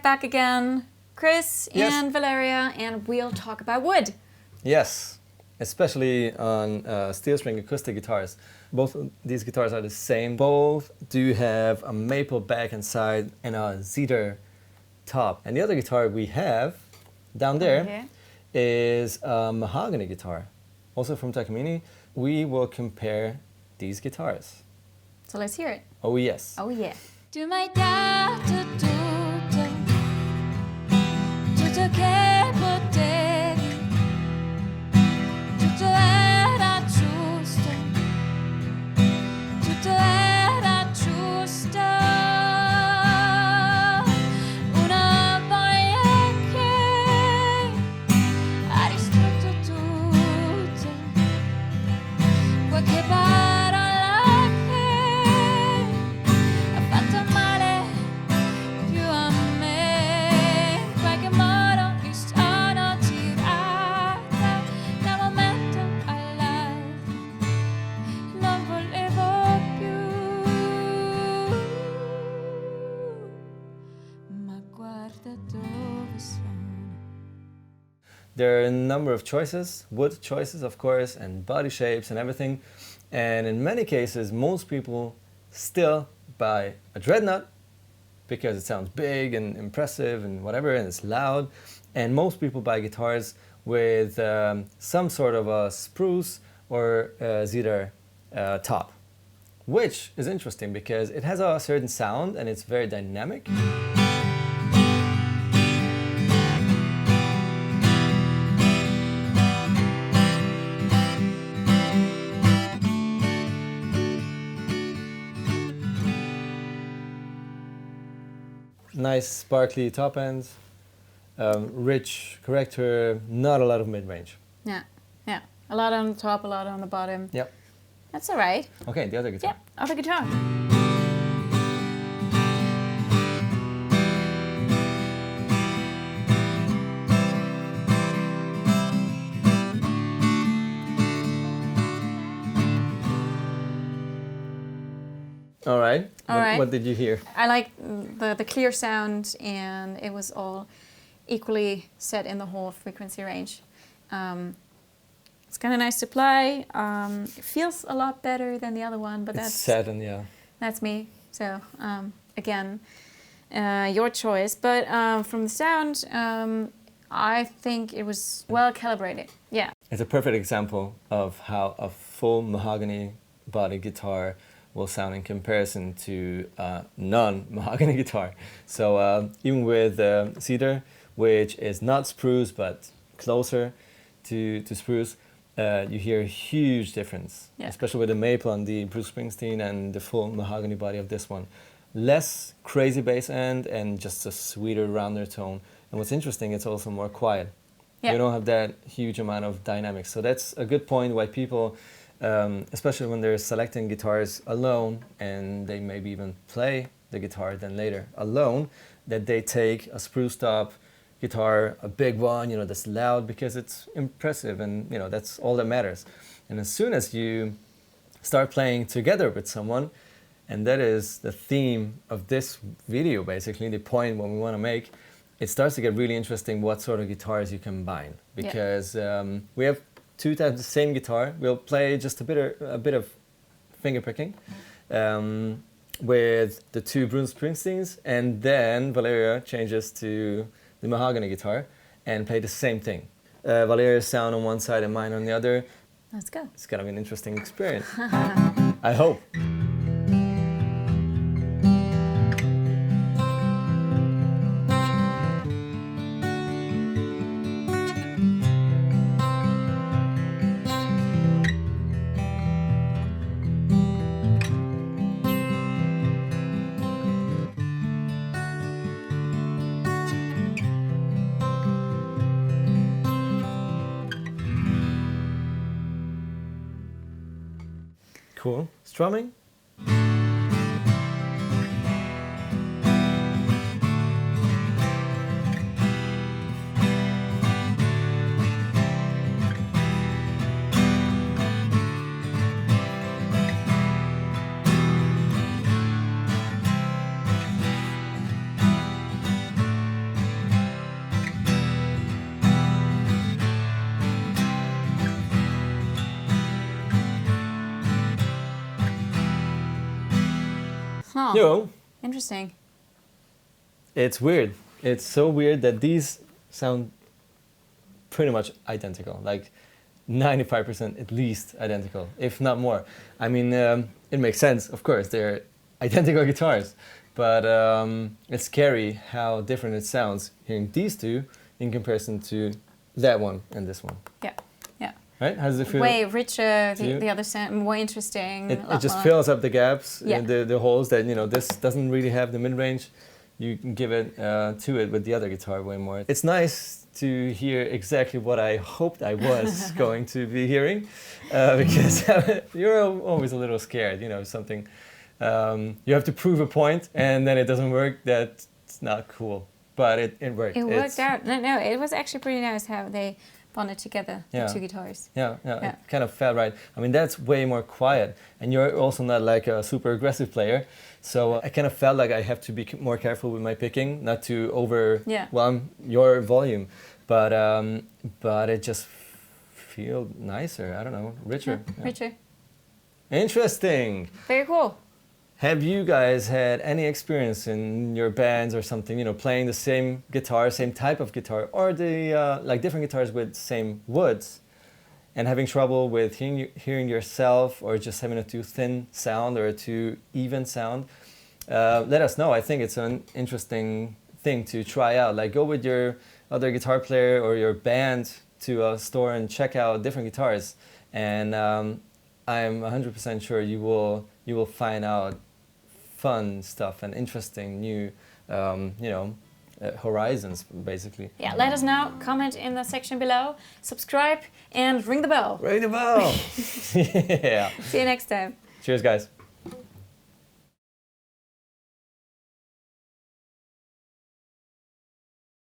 back again, Kris Yes. and Valeria, and we'll talk about wood. Yes, especially on steel string acoustic guitars. Both of these guitars are the same. Both do have a maple back and side and a cedar top. And the other guitar we have down there here. is a mahogany guitar, also from Thomann. We will compare these guitars. So let's hear it. Oh yes. Oh yeah. Tu m'hai dato tutto, tutto che potevi, tutto era giusto, tutto era giusto. Una voglia che ha distrutto tutto, qualche parola che ha fatto male più a me. In qualche modo mi sono tirata dal momento all'altro, non volevo più, ma guarda dove sono. There are a number of choices, wood choices of course, and body shapes and everything. And in many cases, most people still buy a dreadnought because it sounds big and impressive and whatever, and it's loud. And most people buy guitars with some sort of a spruce or cedar top, which is interesting because it has a certain sound and it's very dynamic. Nice sparkly top end, rich corrector, not a lot of mid-range. Yeah, yeah. A lot on the top, a lot on the bottom. Yep. That's all right. Okay, the other guitar. Yeah, other guitar. All right. All right. What did you hear? I like the clear sound, and it was all equally set in the whole frequency range. It's kind of nice to play. It feels a lot better than the other one, but It's sad and yeah. that's me. So again, your choice. But from the sound, I think it was well calibrated. Yeah. It's a perfect example of how a full mahogany body guitar will sound in comparison to a non-mahogany guitar. So even with cedar, which is not spruce but closer to spruce, you hear a huge difference, Yeah. especially with the maple on the Bruce Springsteen and the full mahogany body of this one. Less crazy bass end and just a sweeter, rounder tone. And what's interesting, it's also more quiet. Yeah. You don't have that huge amount of dynamics. So that's a good point why people, especially when they're selecting guitars alone and they maybe even play the guitar then later alone, that they take a spruce top guitar, a big one, you know, that's loud because it's impressive and, you know, that's all that matters. And as soon as you start playing together with someone, and that is the theme of this video basically, the point what we want to make, it starts to get really interesting what sort of guitars you combine. Because we have two types of the same guitar. We'll play just a bit of fingerpicking with the two Bruce Springsteens, and then Valeria changes to the mahogany guitar and play the same thing. Valeria's sound on one side and mine on the other. Let's go. It's gonna be an interesting experience. I hope. Cool. Strumming? Huh. You know, Interesting. it's weird. It's so weird that these sound pretty much identical, like 95% at least identical, if not more. I mean, it makes sense, of course, they're identical guitars, but it's scary how different it sounds hearing these two in comparison to that one and this one. Yeah. Yeah. Right? How does it feel? Way richer, to you? the other sound, more interesting. It a lot just more. fills up the gaps, Yeah. the holes that, you know, this doesn't really have the mid-range. You can give it to it with the other guitar way more. It's nice to hear exactly what I hoped I was going to be hearing, because you're always a little scared, you know, something, you have to prove a point and then it doesn't work, that's not cool. But it worked. It worked out. No, it was actually pretty nice how they bonded together, Yeah. the two guitars. Yeah, Yeah. it kind of felt right. I mean, that's way more quiet, and you're also not like a super aggressive player, so I kind of felt like I have to be more careful with my picking, not to overwhelm your volume, but it just feel nicer. I don't know, richer. Yeah. Richer. Interesting. Very cool. Have you guys had any experience in your bands or something, you know, playing the same guitar, same type of guitar, or the like different guitars with same woods, and having trouble with hearing yourself, or just having a too thin sound or a too even sound? Let us know. I think it's an interesting thing to try out. Like, go with your other guitar player or your band to a store and check out different guitars, and I'm 100% sure you will find out fun stuff and interesting new, you know, horizons, basically. Yeah, let us know. Comment in the section below. Subscribe and ring the bell. Ring the bell! Yeah. See you next time. Cheers, guys.